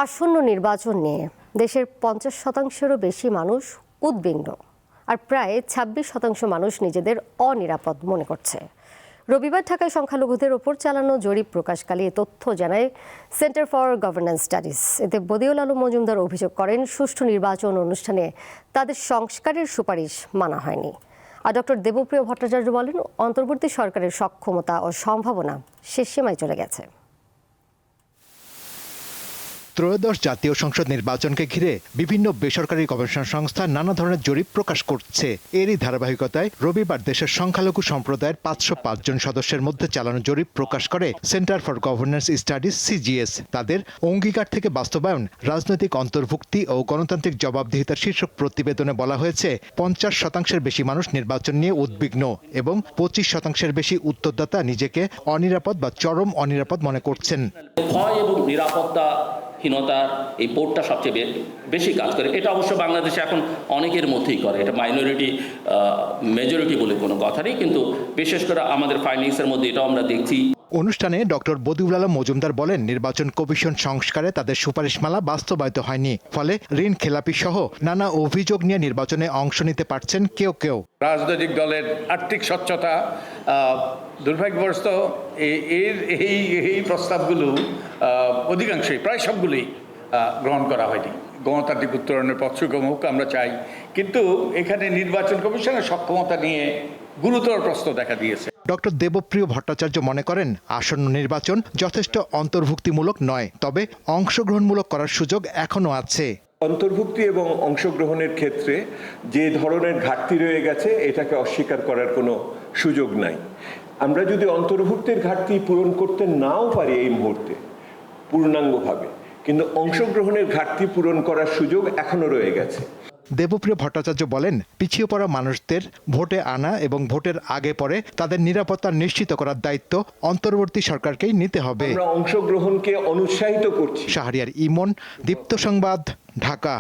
আসন্ন নির্বাচন নিয়ে দেশের ৫০%-এরও বেশি মানুষ উদ্বিগ্ন, আর প্রায় ২৬% মানুষ নিজেদের অনিরাপদ মনে করছে। রবিবার ঢাকায় সংখ্যালঘুদের ওপর চালানো জরিপ প্রকাশকালে এ তথ্য জানায় সেন্টার ফর গভর্নেন্স স্টাডিজ। এতে বদিউল আলম মজুমদার অভিযোগ করেন, সুষ্ঠু নির্বাচন অনুষ্ঠানে তাদের সংস্কারের সুপারিশ মানা হয়নি। আর ডক্টর দেবপ্রিয় ভট্টাচার্য বলেন, অন্তর্বর্তী সরকারের সক্ষমতা ও সম্ভাবনা শেষ সীমায় চলে গেছে। ত্রয়োদশ জাতীয় সংসদ নির্বাচনকে ঘিরে বিভিন্ন বেসরকারি গবেষণা সংস্থা নানা ধরনের জরিপ প্রকাশ করছে। এরই ধারাবাহিকতায় রবিবার দেশের সংখ্যালঘু সম্প্রদায়ের ৫০৫ জন সদস্যের মধ্যে চালানো জরিপ প্রকাশ করে centre for governance studies CGS. তাদের অঙ্গীকার থেকে বাস্তবায়ন, রাজনৈতিক অন্তর্ভুক্তি ও গণতান্ত্রিক জবাবদিহিতার শীর্ষক প্রতিবেদনে বলা হয়েছে, ৫০%-এর বেশি মানুষ নির্বাচন নিয়ে উদ্বিগ্ন এবং ২৫%-এর বেশি উত্তরদাতা নিজেকে অনিরাপদ বা চরম অনিরাপদ মনে করছেন। ভয় এবং নিরাপত্তাহীনতার এই বোর্ডটা সবচেয়ে বেশি কাজ করে। এটা অবশ্য বাংলাদেশে এখন অনেকের মধ্যেই করে, এটা মাইনরিটি মেজরিটি বলে কোনো কথা নেই, কিন্তু বিশেষ করে আমাদের ফাইন্ডিংসের মধ্যে এটাও আমরা দেখছি। অনুষ্ঠানে ডক্টর বদিউল আলম মজুমদার বলেন, নির্বাচন কমিশন সংস্কারে তাদের সুপারিশমালা বাস্তবায়িত হয়নি, ফলে ঋণ খেলাপি সহ নানা অভিযোগ নিয়ে নির্বাচনে অংশ নিতে পারছেন কেউ কেউ। রাজনৈতিক দলের আর্থিক স্বচ্ছতা, দুর্ভাগ্যবশত এই প্রস্তাবগুলো অধিকাংশই, প্রায় সবগুলোই গ্রহণ করা হয়নি। গণতান্ত্রিক উত্তরণের পথ সুগম হোক আমরা চাই, কিন্তু এখানে নির্বাচন কমিশনের সক্ষমতা নিয়ে গুরুতর প্রশ্ন দেখা দিয়েছে। ডক্টর দেবপ্রিয় ভট্টাচার্য মনে করেন, আসন্ন নির্বাচন যথেষ্ট অন্তর্ভুক্তিমূলক নয়, তবে অংশগ্রহণমূলক করার সুযোগ এখনো আছে। অন্তর্ভুক্তি এবং অংশগ্রহণের ক্ষেত্রে যে ধরনের ঘাটতি রয়ে গেছে, এটাকে অস্বীকার করার কোনো সুযোগ নাই। আমরা যদি অন্তর্ভুক্তির ঘাটতি পূরণ করতে নাও পারি এই মুহূর্তে পূর্ণাঙ্গভাবে, কিন্তু অংশগ্রহণের ঘাটতি পূরণ করার সুযোগ এখনো রয়ে গেছে। দেবপ্রিয় ভট্টাচার্য বলেন, পিছিয়ে পড়া মানুষদের ভোটে আনা এবং ভোটের আগে পরে তাদের নিরাপত্তা নিশ্চিত করার দায়িত্ব অন্তর্বর্তী সরকারকেই নিতে হবে। আমরা অংশগ্রহণকে অনুৎসাহিত করছি। শাহরিয়ার ইমন, দীপ্ত সংবাদ, ঢাকা।